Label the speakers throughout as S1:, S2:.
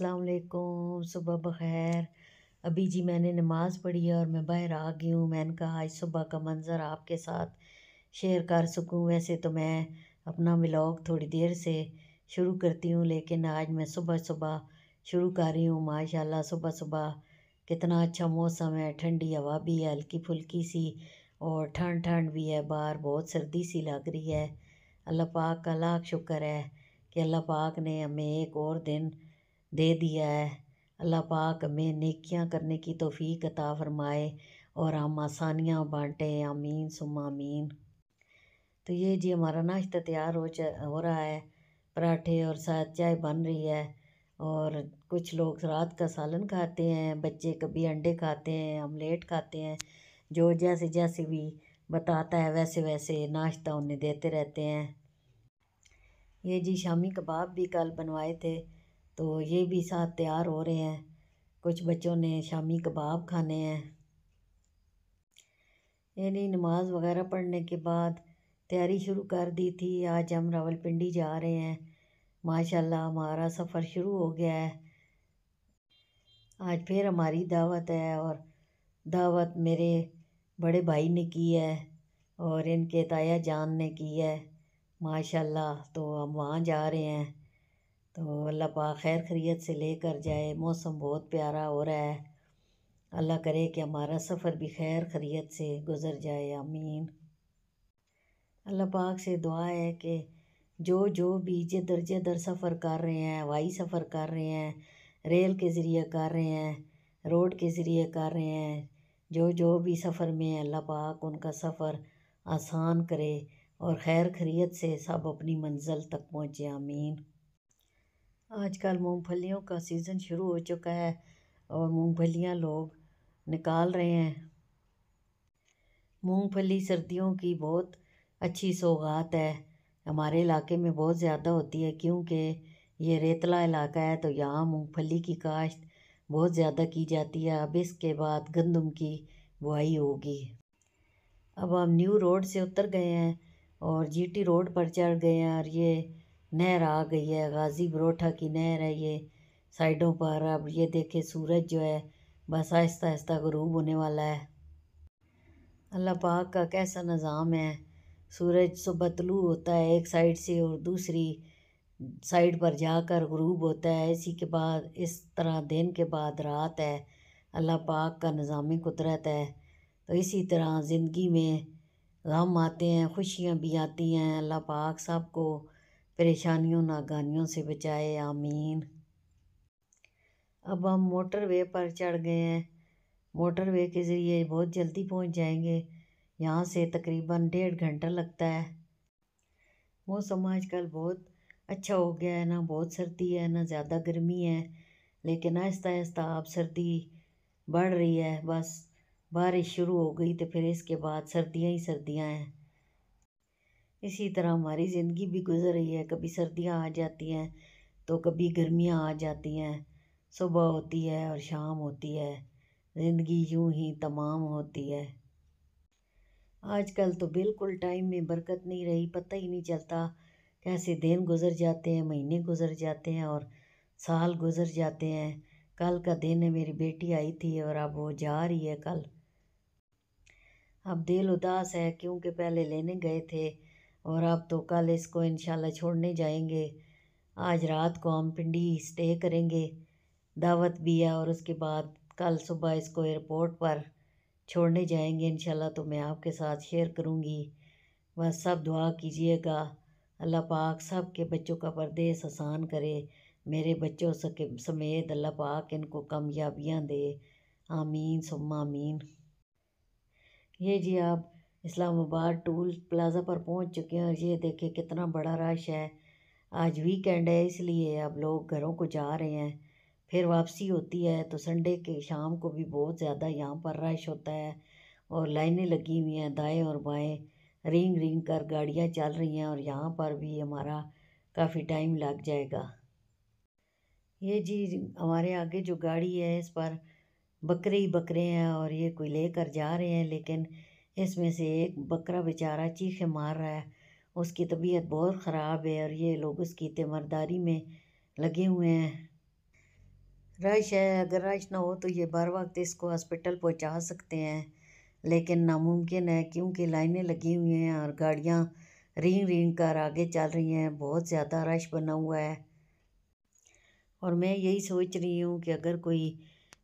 S1: अस्सलाम वालेकुम, सुबह बख़ैर। अभी जी मैंने नमाज़ पढ़ी है और मैं बाहर आ गई हूँ। मैंने कहा आज सुबह का मंज़र आपके साथ शेयर कर सकूँ। वैसे तो मैं अपना व्लॉग थोड़ी देर से शुरू करती हूँ, लेकिन आज मैं सुबह सुबह शुरू कर रही हूँ। माशाल्लाह सुबह सुबह कितना अच्छा मौसम है, ठंडी हवा भी है हल्की फुल्की सी, और ठंड ठंड भी है। बाहर बहुत सर्दी सी लग रही है। अल्लाह पाक का लाख शुक्र है कि अल्लाह पाक ने हमें एक और दिन दे दिया है। अल्लाह पाक हमें नेकियां करने की तौफीक अता फ़रमाए और हम आसानियां बांटें। आमीन सुम्मा आमीन। तो ये जी हमारा नाश्ता तैयार हो रहा है। पराठे और साथ चाय बन रही है। और कुछ लोग रात का सालन खाते हैं, बच्चे कभी अंडे खाते हैं, ऑमलेट खाते हैं। जो जैसे जैसे भी बताता है वैसे वैसे नाश्ता उन्हें देते रहते हैं। ये जी शामी कबाब भी कल बनवाए थे, तो ये भी साथ तैयार हो रहे हैं। कुछ बच्चों ने शामी कबाब खाने हैं। यानी नमाज वगैरह पढ़ने के बाद तैयारी शुरू कर दी थी। आज हम रावलपिंडी जा रहे हैं। माशाल्लाह हमारा सफ़र शुरू हो गया है। आज फिर हमारी दावत है, और दावत मेरे बड़े भाई ने की है और इनके ताया जान ने की है। माशाल्लाह तो हम वहाँ जा रहे हैं। तो अल्लाह पाक खैर खैरियत से लेकर जाए। मौसम बहुत प्यारा हो रहा है। अल्लाह करे कि हमारा सफ़र भी खैर खैरियत से गुज़र जाए। आमीन। अल्लाह पाक से दुआ है कि जो भी जिधर सफ़र कर रहे हैं, हवाई सफ़र कर रहे हैं, रेल के ज़रिए कर रहे हैं, रोड के ज़रिए कर रहे हैं, जो भी सफ़र में है, अल्लाह पाक उनका सफ़र आसान करे और खैर खैरियत से सब अपनी मंज़िल तक पहुँचे। आमीन। आजकल मूंगफलियों का सीज़न शुरू हो चुका है और मूंगफलियां लोग निकाल रहे हैं। मूंगफली सर्दियों की बहुत अच्छी सौगात है। हमारे इलाके में बहुत ज़्यादा होती है, क्योंकि ये रेतला इलाका है, तो यहाँ मूंगफली की काश्त बहुत ज़्यादा की जाती है। अब इसके बाद गंदम की बुआई होगी। अब हम न्यू रोड से उतर गए हैं और जीटी रोड पर चढ़ गए हैं, और ये नहर आ गई है, गाज़ी बरोठा की नहर है ये साइडों पर। अब ये देखे सूरज जो है बस आहिस्ता आहिस्ता ग़ुरूब होने वाला है। अल्लाह पाक का कैसा निज़ाम है। सूरज सुबह तुलू होता है एक साइड से और दूसरी साइड पर जाकर ग़ुरूब होता है। इसी के बाद इस तरह दिन के बाद रात है। अल्लाह पाक का निज़ाम कुदरत है। तो इसी तरह ज़िंदगी में गम आते हैं, खुशियाँ भी आती हैं। अल्लाह पाक सबको परेशानियों नागानियों से बचाए। आमीन। अब हम मोटरवे पर चढ़ गए हैं। मोटरवे के ज़रिए बहुत जल्दी पहुंच जाएंगे। यहाँ से तकरीबन 1.5 घंटा लगता है। मौसम आजकल बहुत अच्छा हो गया है, ना बहुत सर्दी है ना ज़्यादा गर्मी है, लेकिन आहिस्ता आहिस्ता अब सर्दी बढ़ रही है। बस बारिश शुरू हो गई तो फिर इसके बाद सर्दियाँ ही सर्दियाँ हैं। इसी तरह हमारी ज़िंदगी भी गुजर रही है। कभी सर्दियाँ आ जाती हैं तो कभी गर्मियाँ आ जाती हैं। सुबह होती है और शाम होती है। ज़िंदगी यूं ही तमाम होती है। आजकल तो बिल्कुल टाइम में बरकत नहीं रही। पता ही नहीं चलता कैसे दिन गुजर जाते हैं, महीने गुजर जाते हैं और साल गुजर जाते हैं। कल का दिन है, मेरी बेटी आई थी और अब वो जा रही है कल। अब दिल उदास है, क्योंकि पहले लेने गए थे और अब तो कल इसको इंशाल्लाह छोड़ने जाएंगे। आज रात को हम पिंडी स्टे करेंगे, दावत भी है, और उसके बाद कल सुबह इसको एयरपोर्ट पर छोड़ने जाएंगे इंशाल्लाह। तो मैं आपके साथ शेयर करूँगी। बस सब दुआ कीजिएगा। अल्लाह पाक सब के बच्चों का परदेस आसान करे। मेरे बच्चों समेत अल्लाह पाक इनको कामयाबियाँ दे। आमीन सुम्मा आमीन। ये जी आप इस्लामाबाद टूल प्लाज़ा पर पहुंच चुके हैं और ये देखें कितना बड़ा रश है। आज वीकेंड है, इसलिए अब लोग घरों को जा रहे हैं। फिर वापसी होती है तो संडे के शाम को भी बहुत ज़्यादा यहाँ पर रश होता है और लाइनें लगी हुई हैं दाएं और बाएं। रिंग रिंग कर गाड़ियाँ चल रही हैं और यहाँ पर भी हमारा काफ़ी टाइम लग जाएगा। ये जी हमारे आगे जो गाड़ी है इस पर बकरे ही बकरे हैं और ये कोई लेकर जा रहे हैं, लेकिन इसमें से एक बकरा बेचारा चीखें मार रहा है। उसकी तबीयत बहुत ख़राब है और ये लोग उसकी तीमरदारी में लगे हुए हैं। रश है, अगर रश ना हो तो ये बर वक्त इसको हॉस्पिटल पहुंचा सकते हैं, लेकिन नामुमकिन है क्योंकि लाइनें लगी हुई हैं और गाड़ियां रींग रींग कर आगे चल रही हैं। बहुत ज़्यादा रश बना हुआ है और मैं यही सोच रही हूँ कि अगर कोई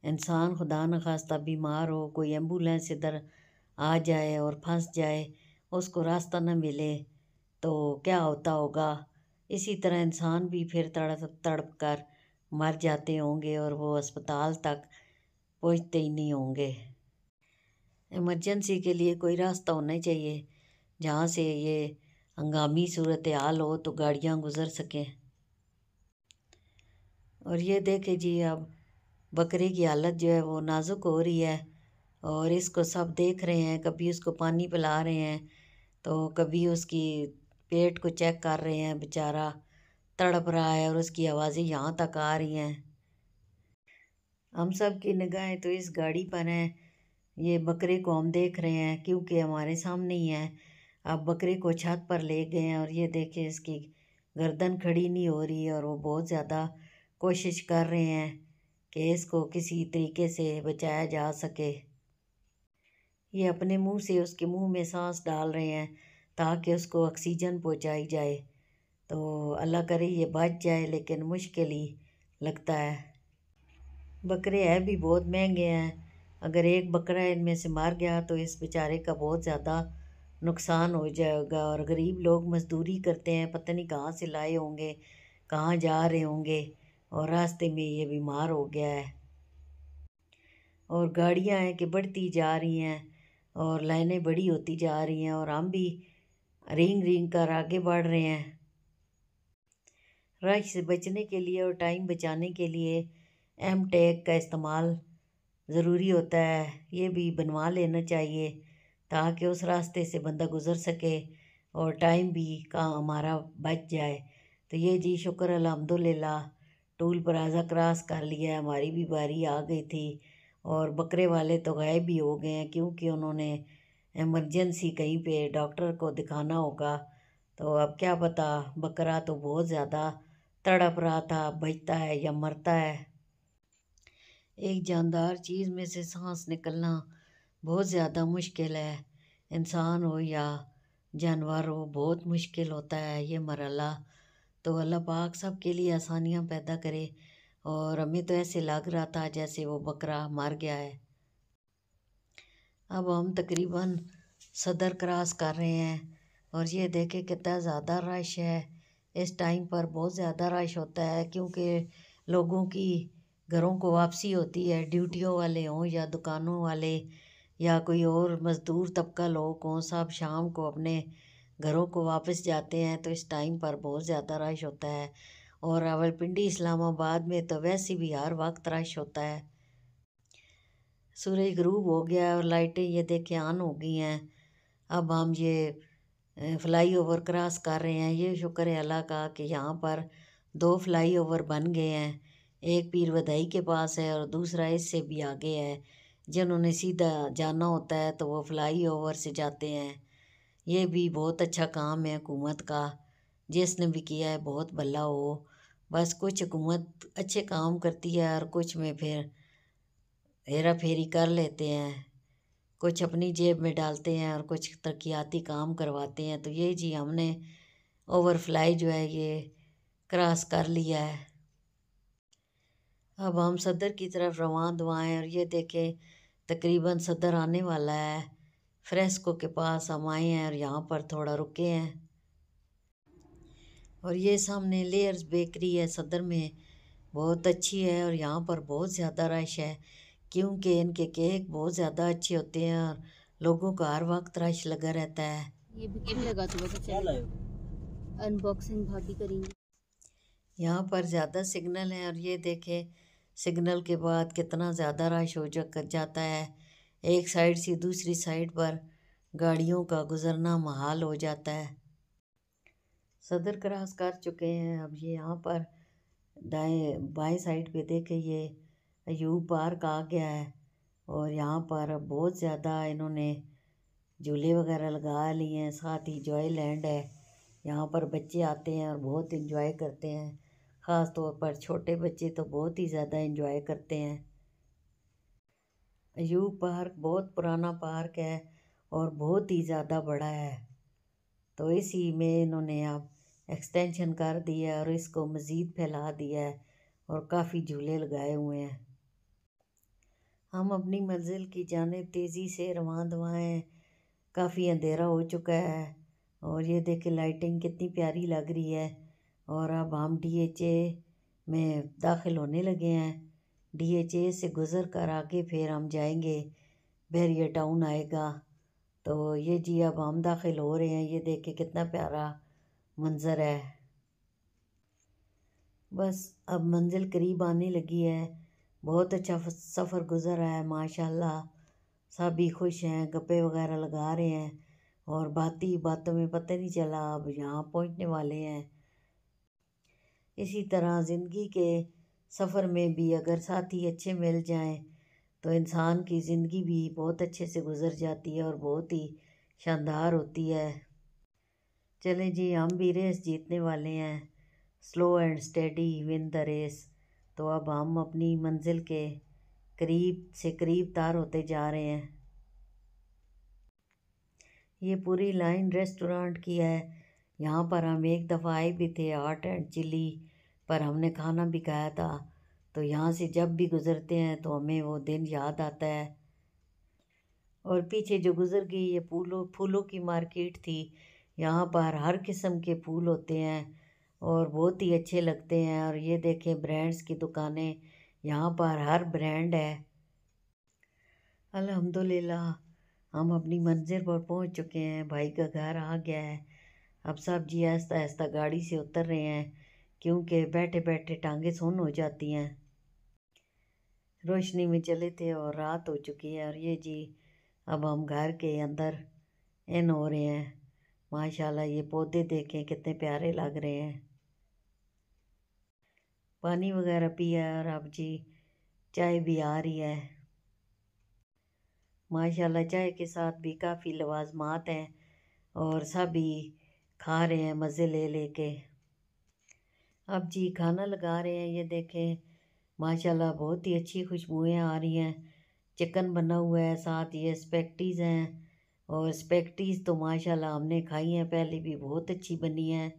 S1: इंसान खुदा न खास्ता बीमार हो, कोई एम्बुलेंस इधर आ जाए और फंस जाए, उसको रास्ता न मिले तो क्या होता होगा। इसी तरह इंसान भी फिर तड़प तड़प कर मर जाते होंगे और वो अस्पताल तक पहुंचते ही नहीं होंगे। इमरजेंसी के लिए कोई रास्ता होना चाहिए जहाँ से ये हंगामी सूरत हाल हो तो गाड़ियाँ गुज़र सकें। और ये देखे जी, अब बकरे की हालत जो है वो नाजुक हो रही है और इसको सब देख रहे हैं। कभी उसको पानी पिला रहे हैं तो कभी उसकी पेट को चेक कर रहे हैं। बेचारा तड़प रहा है और उसकी आवाज़ें यहाँ तक आ रही हैं। हम सब की निगाहें तो इस गाड़ी पर हैं। ये बकरे को हम देख रहे हैं क्योंकि हमारे सामने ही है। अब बकरे को छत पर ले गए हैं और ये देखें इसकी गर्दन खड़ी नहीं हो रही और वो बहुत ज़्यादा कोशिश कर रहे हैं कि इसको किसी तरीके से बचाया जा सके। ये अपने मुंह से उसके मुंह में सांस डाल रहे हैं ताकि उसको ऑक्सीजन पहुंचाई जाए। तो अल्लाह करे ये बच जाए, लेकिन मुश्किल ही लगता है। बकरे हैं भी बहुत महंगे हैं। अगर एक बकरा इनमें से मर गया तो इस बेचारे का बहुत ज़्यादा नुकसान हो जाएगा। और गरीब लोग मजदूरी करते हैं, पता नहीं कहाँ से लाए होंगे, कहाँ जा रहे होंगे और रास्ते में ये बीमार हो गया है। और गाड़ियाँ हैं कि बढ़ती जा रही हैं और लाइनें बड़ी होती जा रही हैं और हम भी रेंग रेंग कर आगे बढ़ रहे हैं। रश से बचने के लिए और टाइम बचाने के लिए एम टैग का इस्तेमाल ज़रूरी होता है। ये भी बनवा लेना चाहिए ताकि उस रास्ते से बंदा गुज़र सके और टाइम भी का हमारा बच जाए। तो ये जी शुक्र अल्हम्दुलिल्लाह, टूल प्लाज़ा क्रॉस कर लिया है, हमारी भी बारी आ गई थी। और बकरे वाले तो गायब भी हो गए हैं क्योंकि उन्होंने इमरजेंसी कहीं पे डॉक्टर को दिखाना होगा। तो अब क्या पता, बकरा तो बहुत ज़्यादा तड़प रहा था, बचता है या मरता है। एक जानदार चीज़ में से सांस निकलना बहुत ज़्यादा मुश्किल है। इंसान हो या जानवर हो, बहुत मुश्किल होता है ये मरहला। तो अल्लाह पाक सब के लिए आसानियाँ पैदा करे। और हमें तो ऐसे लग रहा था जैसे वो बकरा मर गया है। अब हम तकरीबन सदर क्रॉस कर रहे हैं और ये देखें कितना ज़्यादा रश है। इस टाइम पर बहुत ज़्यादा रश होता है क्योंकि लोगों की घरों को वापसी होती है, ड्यूटियों वाले हों या दुकानों वाले या कोई और मज़दूर तबका लोग हों, सब शाम को अपने घरों को वापस जाते हैं। तो इस टाइम पर बहुत ज़्यादा रश होता है। और रावलपिंडी इस्लामाबाद में तो वैसे भी हर वक्त रश होता है। सूरज ग्रूब हो गया है और लाइटें ये देखें ऑन हो गई हैं। अब हम ये फ्लाई ओवर क्रॉस कर रहे हैं। ये शुक्र है अल्लाह का कि यहाँ पर 2 फ्लाई ओवर बन गए हैं। एक पीर वधाई के पास है और दूसरा इससे भी आगे है। जिन्होंने सीधा जाना होता है तो वो फ्लाई ओवर से जाते हैं। ये भी बहुत अच्छा काम है हुकूमत का, जिसने भी किया है बहुत भला हो। बस कुछ हुकूमत अच्छे काम करती है और कुछ में फिर हेरा फेरी कर लेते हैं, कुछ अपनी जेब में डालते हैं और कुछ तरक्याती काम करवाते हैं। तो ये जी हमने ओवरफ्लाई जो है ये क्रॉस कर लिया है। अब हम सदर की तरफ रवां दवा हैं और ये देखें तकरीबन सदर आने वाला है। फ्रेस्को के पास हम आए हैं और यहाँ पर थोड़ा रुके हैं। और ये सामने लेयर्स बेकरी है सदर में, बहुत अच्छी है और यहाँ पर बहुत ज़्यादा रश है क्योंकि इनके केक बहुत ज़्यादा अच्छे होते हैं और लोगों का हर वक्त रश लगा रहता है।
S2: ये भी क्यों लगा तो पता चलेगा। अनबॉक्सिंग भाभी करेंगे।
S1: यहाँ पर ज़्यादा सिग्नल है और ये देखें सिग्नल के बाद कितना ज़्यादा रश हो जाता है। एक साइड से दूसरी साइड पर गाड़ियों का गुज़रना महाल हो जाता है। सदर क्रॉस कर चुके हैं। अब ये यहाँ पर दाएं बाएं साइड पे देखें ये अयूब पार्क आ गया है और यहाँ पर बहुत ज़्यादा इन्होंने झूले वगैरह लगा लिए हैं। साथ ही जॉय लैंड है, यहाँ पर बच्चे आते हैं और बहुत इंजॉय करते हैं। ख़ास तौर पर छोटे बच्चे तो बहुत ही ज़्यादा एंजॉय करते हैं। अयूब पार्क बहुत पुराना पार्क है और बहुत ही ज़्यादा बड़ा है, तो इसी में इन्होंने अब एक्सटेंशन कर दिया और इसको मज़ीद फैला दिया है और काफ़ी झूले लगाए हुए हैं। हम अपनी मंजिल की जानिब तेज़ी से रवां दवां हैं। काफ़ी अंधेरा हो चुका है और ये देखें लाइटिंग कितनी प्यारी लग रही है। और अब हम DHA में दाखिल होने लगे हैं। DHA से गुज़र कर आगे फिर हम जाएंगे, बहरिया टाउन आएगा। तो ये जी अब हम दाखिल हो रहे हैं। ये देखें कितना प्यारा मंज़र है। बस अब मंजिल करीब आने लगी है। बहुत अच्छा सफ़र गुज़र रहा है माशाल्लाह। सब भी खुश हैं, गप्पे वगैरह लगा रहे हैं और बातों में पता नहीं चला अब यहाँ पहुँचने वाले हैं। इसी तरह ज़िंदगी के सफ़र में भी अगर साथी अच्छे मिल जाएं तो इंसान की ज़िंदगी भी बहुत अच्छे से गुज़र जाती है और बहुत ही शानदार होती है। चलें जी, हम भी रेस जीतने वाले हैं। Slow and steady win the race. तो अब हम अपनी मंजिल के करीब से करीब तार होते जा रहे हैं। ये पूरी लाइन रेस्टोरेंट की है। यहाँ पर हम एक दफ़ा आए भी थे हॉट एंड चिली पर, हमने खाना भी खाया था। तो यहाँ से जब भी गुज़रते हैं तो हमें वो दिन याद आता है। और पीछे जो गुज़र गई ये फूलों की मार्केट थी। यहाँ पर हर किस्म के फूल होते हैं और बहुत ही अच्छे लगते हैं। और ये देखें ब्रांड्स की दुकानें, यहाँ पर हर ब्रांड है। अल्हम्दुलिल्लाह हम अपनी मंजिल पर पहुँच चुके हैं। भाई का घर आ गया है। अब सब जी आहिस्ता आहिस्ता गाड़ी से उतर रहे हैं क्योंकि बैठे बैठे टांगें सुन्न हो जाती हैं। रोशनी में चले थे और रात हो चुकी है। और ये जी अब हम घर के अंदर इन हो रहे हैं। माशाल्लाह ये पौधे देखें कितने प्यारे लग रहे हैं। पानी वगैरह पिया और अब जी चाय भी आ रही है। माशाल्लाह चाय के साथ भी काफ़ी लवाजमात हैं और सभी खा रहे हैं मज़े ले लेके। अब जी खाना लगा रहे हैं। ये देखें माशाल्लाह बहुत ही अच्छी खुशबुएं आ रही हैं। चिकन बना हुआ है, साथ ये स्पेगटीज़ हैं और स्पेगटीज़ तो माशाल्लाह हमने खाई हैं पहले भी, बहुत अच्छी बनी है।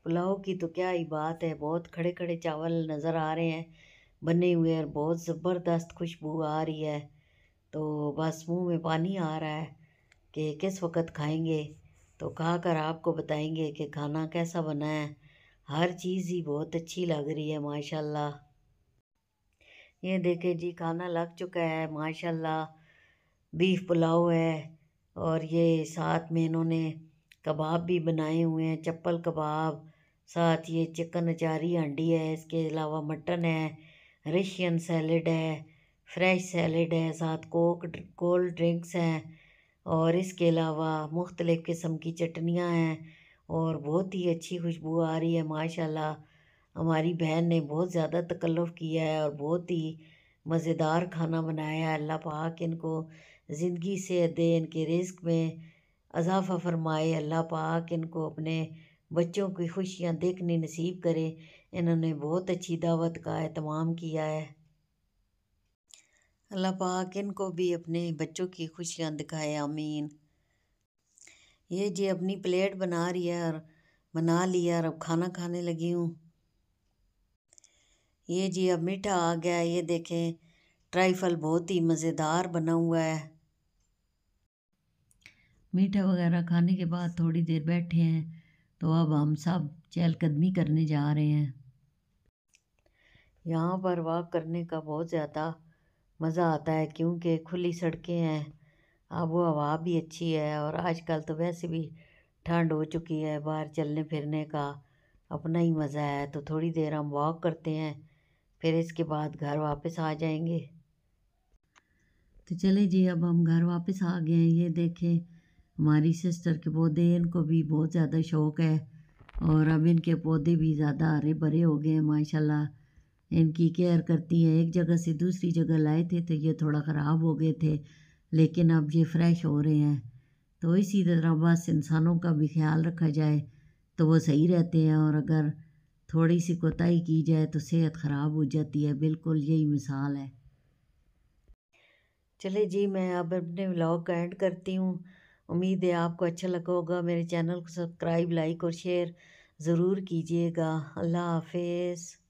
S1: पुलाव की तो क्या ही बात है, बहुत खड़े खड़े चावल नज़र आ रहे हैं बने हुए और बहुत ज़बरदस्त खुशबू आ रही है। तो बस मुंह में पानी आ रहा है कि किस वक्त खाएंगे। तो खा कर आपको बताएंगे कि खाना कैसा बना है। हर चीज़ ही बहुत अच्छी लग रही है माशाल्लाह। ये देखें जी खाना लग चुका है माशाल्लाह। बीफ पुलाव है और ये साथ में इन्होंने कबाब भी बनाए हुए हैं, चप्पल कबाब। साथ ये चिकन अचारी हांडी है, इसके अलावा मटन है, रशियन सैलड है, फ्रेश सैलड है, साथ कोल्ड ड्रिंक्स हैं और इसके अलावा मुख्तलिफ़ किस्म की चटनियाँ हैं और बहुत ही अच्छी खुशबू आ रही है माशाल्लाह। हमारी बहन ने बहुत ज़्यादा तकल्लुफ़ किया है और बहुत ही मज़ेदार खाना बनाया है। अल्लाह पाक इनको ज़िंदगी से दे, इनके रिज़्क़ में इज़ाफ़ा फ़रमाए। अल्लाह पाक इनको अपने बच्चों की खुशियाँ देखनी नसीब करे। इन्होंने बहुत अच्छी दावत का एहतमाम किया है। अल्लाह पाक इनको भी अपने बच्चों की खुशियाँ दिखाए, आमीन। ये जी अपनी प्लेट बना रही है और बना लिया और अब खाना खाने लगी हूँ। ये जी अब मीठा आ गया है। ये देखें ट्राइफल बहुत ही मज़ेदार बना हुआ है। मीठा वगैरह खाने के बाद थोड़ी देर बैठे हैं तो अब हम सब चहलकदमी करने जा रहे हैं। यहाँ पर वॉक करने का बहुत ज़्यादा मज़ा आता है क्योंकि खुली सड़कें हैं, आबो हवा भी अच्छी है और आजकल तो वैसे भी ठंड हो चुकी है। बाहर चलने फिरने का अपना ही मज़ा है। तो थोड़ी देर हम वॉक करते हैं, फिर इसके बाद घर वापस आ जाएंगे। तो चले जी अब हम घर वापस आ गए हैं। ये देखें हमारी सिस्टर के पौधे, इनको भी बहुत ज़्यादा शौक़ है और अब इनके पौधे भी ज़्यादा हरे भरे हो गए हैं माशाल्लाह। इनकी केयर करती हैं। एक जगह से दूसरी जगह लाए थे तो ये थोड़ा ख़राब हो गए थे, लेकिन अब ये फ्रेश हो रहे हैं। तो इसी तरह बस इंसानों का भी ख्याल रखा जाए तो वो सही रहते हैं और अगर थोड़ी सी कोताही की जाए तो सेहत ख़राब हो जाती है, बिल्कुल यही मिसाल है। चले जी, मैं अब अपने व्लॉग का एंड करती हूँ। उम्मीद है आपको अच्छा लगा होगा। मेरे चैनल को सब्सक्राइब, लाइक और शेयर ज़रूर कीजिएगा। अल्लाह हाफिज़।